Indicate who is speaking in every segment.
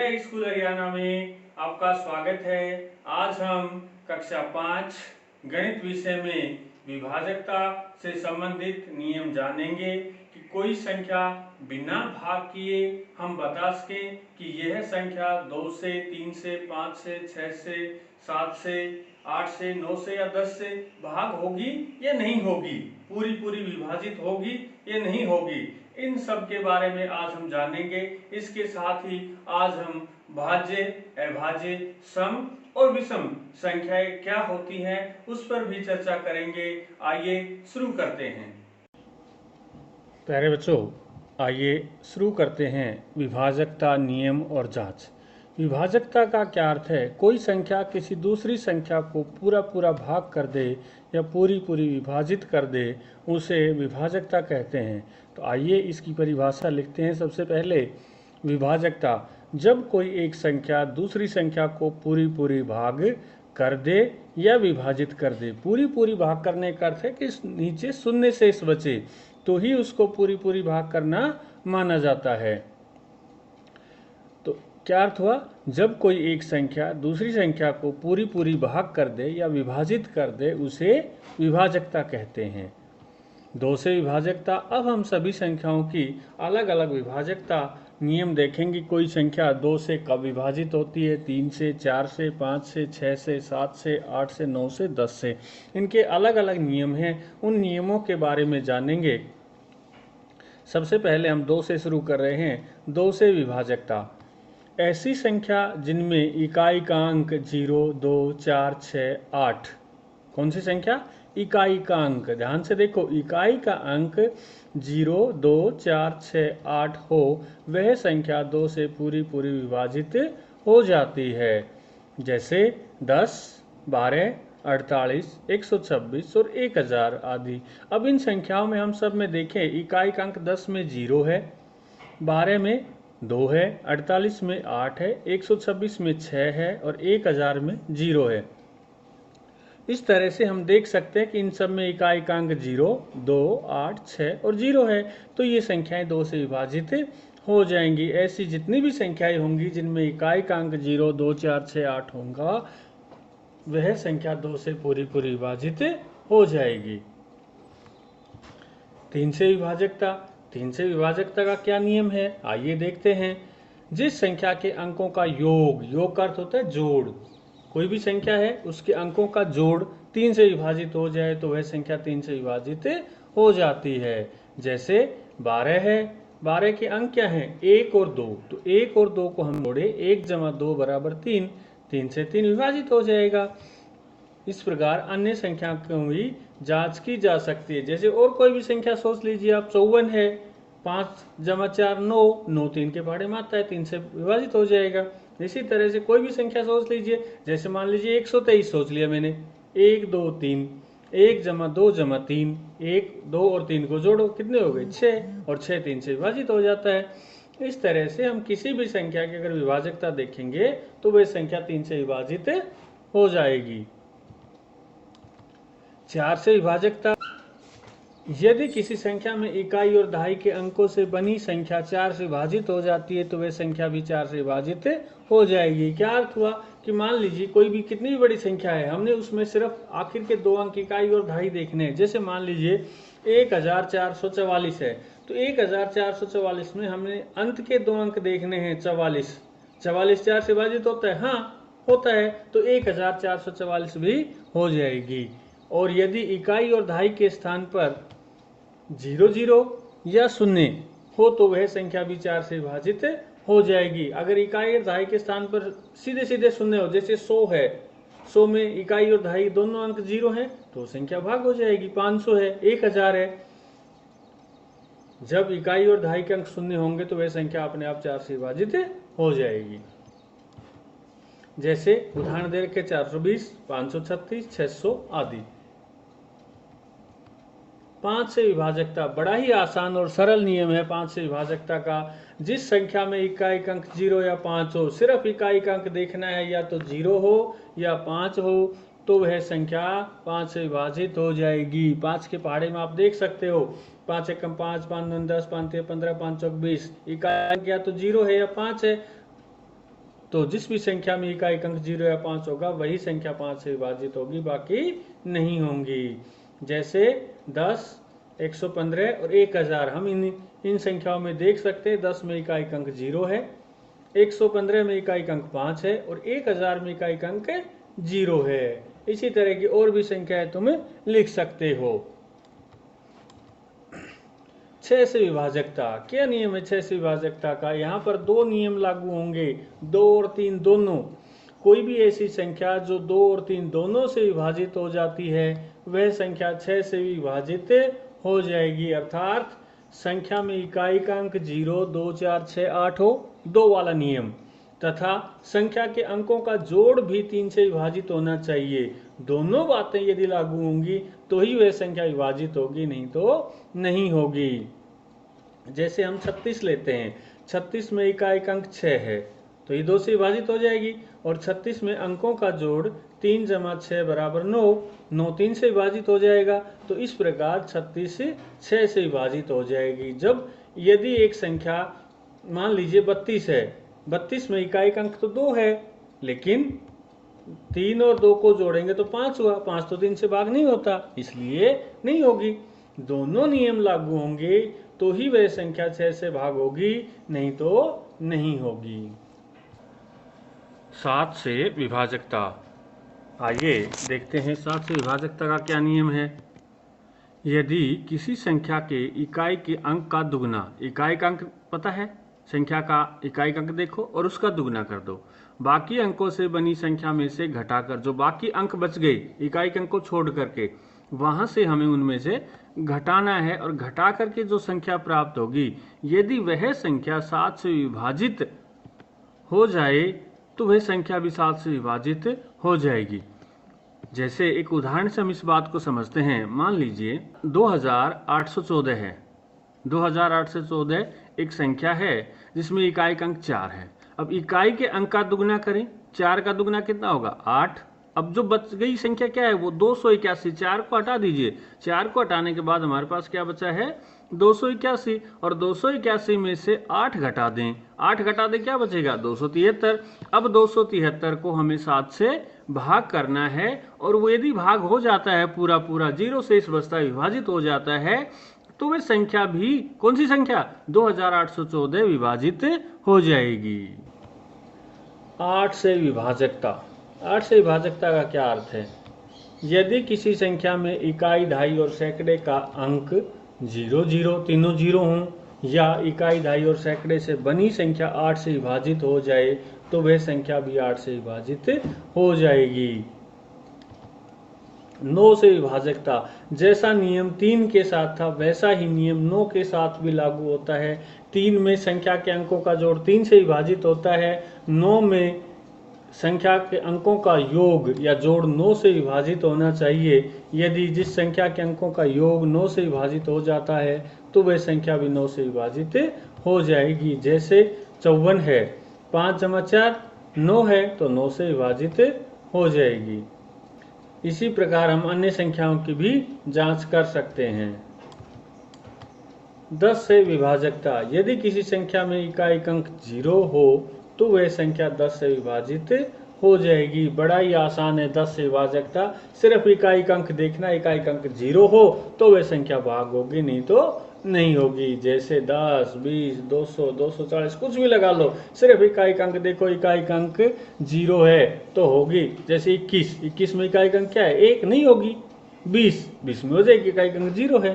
Speaker 1: विजय school Haryana में आपका स्वागत है। आज हम कक्षा 5 गणित विषय में विभाजकता से संबंधित नियम जानेंगे कि कोई संख्या बिना भाग किए हम बता सकें कि यह संख्या 2 से, 3 से, 5 से, 6 से, 7 से, 8 से, 9 से या 10 से भाग होगी या नहीं होगी, पूरी विभाजित होगी या नहीं होगी। इन सब के बारे में आज हम जानेंगे। इसके साथ ही आज हम भाज्य, अभाज्य, सम और विषम संख्याएं क्या होती हैं उस पर भी चर्चा करेंगे। आइए शुरू करते हैं।
Speaker 2: प्यारे बच्चों, आइए शुरू करते हैं विभाजकता नियम और जांच। विभाजकता का क्या अर्थ है? कोई संख्या किसी दूसरी संख्या को पूरा भाग कर दे या पूरी विभाजित कर दे, उसे विभाजकता कहते हैं। तो आइए इसकी परिभाषा लिखते हैं। सबसे पहले विभाजकता, जब कोई एक संख्या दूसरी संख्या को पूरी भाग कर दे या विभाजित कर दे। पूरी भाग करने का अर्थ है कि नीचे शून्य शेष बचे तो ही उसको पूरी भाग करना माना जाता है। तो क्या अर्थ हुआ? जब कोई एक संख्या दूसरी संख्या को पूरी भाग कर दे या विभाजित कर दे, उसे विभाजकता कहते हैं। 2 से विभाजकता। अब हम सभी संख्याओं की अलग अलग विभाजकता नियम देखेंगे। कोई संख्या 2 से कब विभाजित होती है? 3 से, 4 से, 5 से, 6 से, 7 से, 8 से, 9 से, 10 से। इनके अलग अलग नियम हैं। उन नियमों के बारे में जानेंगे। सबसे पहले हम 2 से शुरू कर रहे हैं। 2 से विभाजकता, ऐसी संख्या जिनमें इकाई का अंक 0, 2, 4, 6, 8। कौन सी संख्या? इकाई का अंक। ध्यान से देखो, इकाई का अंक 0, 2, 4, 6, 8 हो, वह संख्या 2 से पूरी विभाजित हो जाती है। जैसे 10, 12, 48, 126 और 1000 आदि। अब इन संख्याओं में हम सब में देखें, इकाई का अंक 10 में 0 है, 12 में 2 है, 48 में 8 है, 126 में 6 है और 1000 में 0 है। इस तरह से हम देख सकते हैं कि इन सब में इकाई का अंक 0, 2, 8, 6 और 0 है। तो ये संख्याएं 2 से विभाजित हो जाएंगी। ऐसी जितनी भी संख्याएं होंगी जिनमें इकाई का अंक 0, 2, 4, 6, 8 होगा, वह संख्या 2 से पूरी विभाजित हो जाएगी। 3 से विभाजकता। 3 से विभाजकता का क्या नियम है? आइए देखते हैं। जिस संख्या के अंकों का योग का अर्थ होता है जोड़, कोई भी संख्या है उसके अंकों का जोड़ 3 से विभाजित हो जाए तो वह संख्या 3 से विभाजित हो जाती है। जैसे 12 है, 12 के अंक क्या हैं? 1 और 2। तो 1 और 2 को हम जोड़े, 1 जमा 2 बराबर 3, 3 से 3 विभाजित हो जाएगा। इस प्रकार अन्य संख्या को भी जांच की जा सकती है। जैसे और कोई भी संख्या सोच लीजिए आप, 54 है, 5 जमा 4 9, 9 3 के पहाड़े में आता है, 3 से विभाजित हो जाएगा। इसी तरह से कोई भी संख्या सोच लीजिए, जैसे मान लीजिए 123 सोच लिया मैंने, 1 2 3, 1 जमा 2 जमा 3, 1 2 और 3 को जोड़ो, कितने हो गए? 6, और 6 3 से विभाजित हो जाता है। इस तरह से हम किसी भी संख्या की अगर विभाजकता देखेंगे तो वह संख्या 3 से विभाजित हो जाएगी। 4 से विभाजकता, यदि किसी संख्या में इकाई और दहाई के अंकों से बनी संख्या 4 से विभाजित हो जाती है तो वह संख्या भी 4 से विभाजित हो जाएगी। क्या अर्थ हुआ कि मान लीजिए कोई भी कितनी भी बड़ी संख्या है, हमने उसमें सिर्फ आखिर के 2 अंक इकाई और दहाई देखने हैं। जैसे मान लीजिए 1444 है, तो 1444 में हमने अंत के 2 अंक देखने हैं 44। 44 4 से विभाजित होता है? हाँ होता है। तो 1444 भी हो जाएगी। और यदि इकाई और दहाई के स्थान पर 00 या 0 हो तो वह संख्या भी 4 से विभाजित हो जाएगी। अगर इकाई और दहाई के स्थान पर सीधे 0 हो, जैसे 100 है, 100 में इकाई और दहाई दोनों अंक 0 हैं तो संख्या भाग हो जाएगी। 500 है, 1000 है, जब इकाई और दहाई के अंक 0 होंगे तो वह संख्या अपने आप 4 से विभाजित हो जाएगी। जैसे उदाहरण दे रखे 420, 536, 600 आदि। 5 से विभाजकता बड़ा ही आसान और सरल नियम है 5 से विभाजकता का। जिस संख्या में इकाई का अंक 0 या 5 हो, सिर्फ इकाई का अंक देखना है, या तो 0 हो या 5 हो, तो वह संख्या 5 से विभाजित हो जाएगी। 5 के पहाड़े में आप देख सकते हो, 5 एकम 5, 5 9 10, 5 3 15, 5 चौक 20। इकाई अंक या तो 0 है या 5 है। तो जिस भी संख्या में इकाई अंक 0 या 5 होगा वही संख्या 5 से विभाजित होगी, बाकी नहीं होंगी। जैसे 10, 115 और 1000, हम इन संख्याओं में देख सकते हैं 10 में इकाई अंक 0 है, 115 में इकाई अंक 5 है और 1000 में इकाई अंक 0 है। इसी तरह की और भी संख्याएं तुम लिख सकते हो। 6 से विभाजकता, क्या नियम है 6 से विभाजकता का? यहाँ पर दो नियम लागू होंगे, 2 और 3 दोनों। कोई भी ऐसी संख्या जो 2 और 3 दोनों से विभाजित हो जाती है वह संख्या 6 से विभाजित हो जाएगी। अर्थात संख्या में इकाई का अंक 0, 2, 4, 6, 8 हो, 2 वाला नियम, तथा संख्या के अंकों का जोड़ भी 3 से विभाजित होना चाहिए। दोनों बातें यदि लागू होंगी तो ही वह संख्या विभाजित होगी, नहीं तो नहीं होगी। जैसे हम 36 लेते हैं, 36 में इकाई अंक 6 है तो ये 2 से विभाजित हो जाएगी, और 36 में अंकों का जोड़ 3 जमा 6 बराबर 9, 9 3 से विभाजित हो जाएगा। तो इस प्रकार 36 6 से विभाजित हो जाएगी। जब यदि एक संख्या मान लीजिए 32 है, 32 में इकाई अंक तो 2 है, लेकिन 3 और 2 को जोड़ेंगे तो 5 हुआ, 5 तो 3 से भाग नहीं होता, इसलिए नहीं होगी। दोनों नियम लागू होंगे तो ही वह संख्या 6 से भाग होगी, नहीं तो नहीं होगी। 7 से विभाजकता, आइए देखते हैं 7 से विभाजकता का क्या नियम है। यदि किसी संख्या के इकाई के अंक का दुगना, इकाई का अंक पता है, संख्या का इकाई अंक देखो और उसका दुगना कर दो, बाकी अंकों से बनी संख्या में से घटाकर जो बाकी अंक बच गए इकाई अंक को छोड़ करके, वहां से हमें उनमें से घटाना है, और घटा करके जो संख्या प्राप्त होगी यदि वह संख्या 7 से विभाजित हो जाए तो वह संख्या भी 7 से विभाजित हो जाएगी। जैसे एक उदाहरण से हम इस बात को समझते हैं। मान लीजिए 2814 है, 2814 एक संख्या है जिसमें इकाई अंक 4 है। अब इकाई के अंक का दुगना करें, 4 का दुगना कितना होगा 8। अब जो बच गई संख्या क्या है वो 281, 4 को हटा दीजिए, 4 को हटाने के बाद हमारे पास क्या बचा है 281, और 281 में से 8 घटा दें, 8 घटा दें क्या बचेगा 273। अब 273 को हमें 7 से भाग करना है, और वो यदि भाग हो जाता है पूरा पूरा 0 से इस बचता विभाजित हो जाता है तो वह संख्या भी कौन सी संख्या 2814 विभाजित हो जाएगी। 8 से विभाजकता, 8 से विभाजकता का क्या अर्थ है? यदि किसी संख्या में इकाई, दहाई और सैकड़े का अंक 0 0 तीनों 0 हों, या इकाई, दहाई और सैकड़े से बनी संख्या 8 से विभाजित हो जाए तो वह संख्या भी 8 से विभाजित हो जाएगी। 9 से विभाजकता, जैसा नियम 3 के साथ था वैसा ही नियम 9 के साथ भी लागू होता है। 3 में संख्या के अंकों का जोड़ 3 से विभाजित होता है, 9 में संख्या के अंकों का योग या जोड़ 9 से विभाजित होना चाहिए। यदि जिस संख्या के अंकों का योग 9 से विभाजित हो जाता है तो वह संख्या भी 9 से विभाजित हो जाएगी। जैसे 54 है, 5 जमा 4 9 है तो 9 से विभाजित हो जाएगी। इसी प्रकार हम अन्य संख्याओं की भी जांच कर सकते हैं। 10 से विभाजकता, यदि किसी संख्या में इकाई अंक 0 हो तो वह संख्या 10 से विभाजित हो जाएगी। बड़ा ही आसान है 10 से विभाजकता, सिर्फ इकाई अंक देखना, इकाई अंक 0 हो तो वह संख्या भाग होगी, नहीं तो नहीं होगी। जैसे 10, 20, 200, 240 कुछ भी लगा लो, सिर्फ इकाई अंक देखो, इकाई अंक 0 है तो होगी। जैसे 21, 21 में इकाई अंक क्या है 1, नहीं होगी। 20, 20 में हो जाएगी, इकाई अंक 0 है।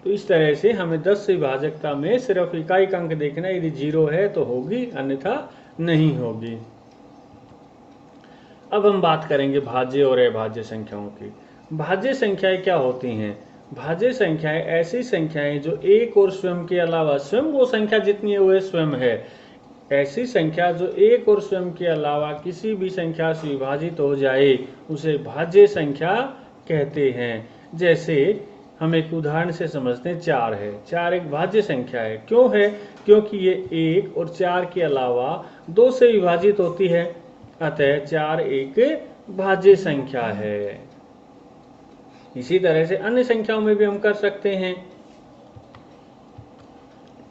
Speaker 2: तो इस तरह से हमें 10 से विभाजकता में सिर्फ इकाई अंक देखना, यदि 0 है तो होगी, अन्यथा नहीं होगी। अब हम बात करेंगे भाज्य और अभाज्य संख्याओं की। भाज्य संख्याएं क्या होती हैं? भाज्य संख्याएं ऐसी संख्याएं जो एक और स्वयं के अलावा, स्वयं वो संख्या जितनी है वह स्वयं है, ऐसी संख्या जो एक और स्वयं के अलावा किसी भी संख्या से विभाजित हो जाए उसे भाज्य संख्या कहते हैं। जैसे हम एक उदाहरण से समझते हैं, 4 है, 4 एक भाज्य संख्या है। क्यों है? क्योंकि ये 1 और 4 के अलावा 2 से विभाजित होती है, अतः 4 एक भाज्य संख्या है। इसी तरह से अन्य संख्याओं में भी हम कर सकते हैं।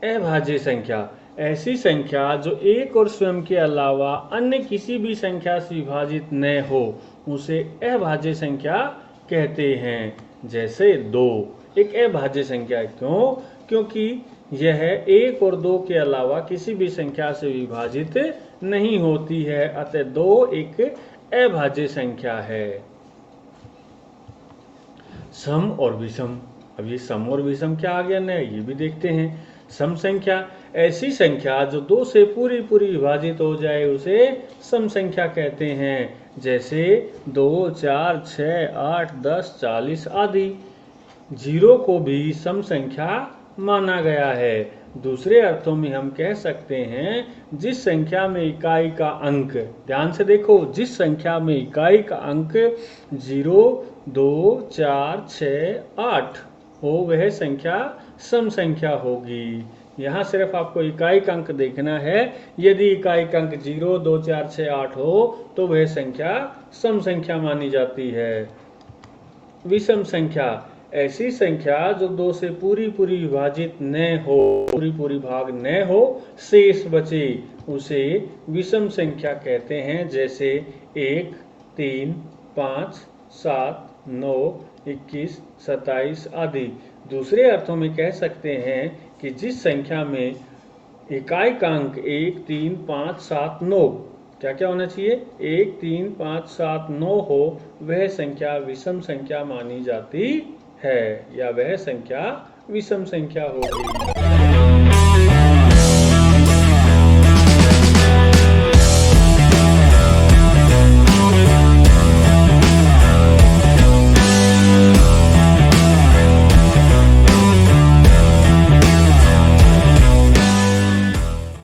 Speaker 2: अभाज्य संख्या, ऐसी संख्या जो एक और स्वयं के अलावा अन्य किसी भी संख्या से विभाजित न हो उसे अभाज्य संख्या कहते हैं। जैसे 2 एक अभाज्य संख्या है। क्यों? क्योंकि यह 1 और 2 के अलावा किसी भी संख्या से विभाजित नहीं होती है, अतः 2 एक अभाज्य संख्या है। सम और विषम। अब ये सम और विषम क्या आ गया नया, ये भी देखते हैं। सम संख्या ऐसी संख्या जो 2 से पूरी विभाजित हो जाए उसे सम संख्या कहते हैं। जैसे 2, 4, 6, 8, 10, 40 आदि। 0 को भी सम संख्या माना गया है। दूसरे अर्थों में हम कह सकते हैं जिस संख्या में इकाई का अंक, ध्यान से देखो, जिस संख्या में इकाई का अंक 0, 2, 4, 6, 8 हो वह संख्या सम संख्या होगी। यहाँ सिर्फ आपको इकाई का अंक देखना है। यदि इकाई का अंक 0, 2, 4, 6, 8 हो तो वह संख्या सम संख्या मानी जाती है। विषम संख्या ऐसी संख्या जो 2 से पूरी विभाजित न हो, पूरी भाग न हो, शेष बचे, उसे विषम संख्या कहते हैं। जैसे 1, 3, 5, 7, 9, 21, 27 आदि। दूसरे अर्थों में कह सकते हैं कि जिस संख्या में इकाई का अंक 1, 3, 5, 7, 9 क्या क्या होना चाहिए, 1, 3, 5, 7, 9 हो वह संख्या विषम संख्या मानी जाती है, या वह संख्या विषम संख्या होगी।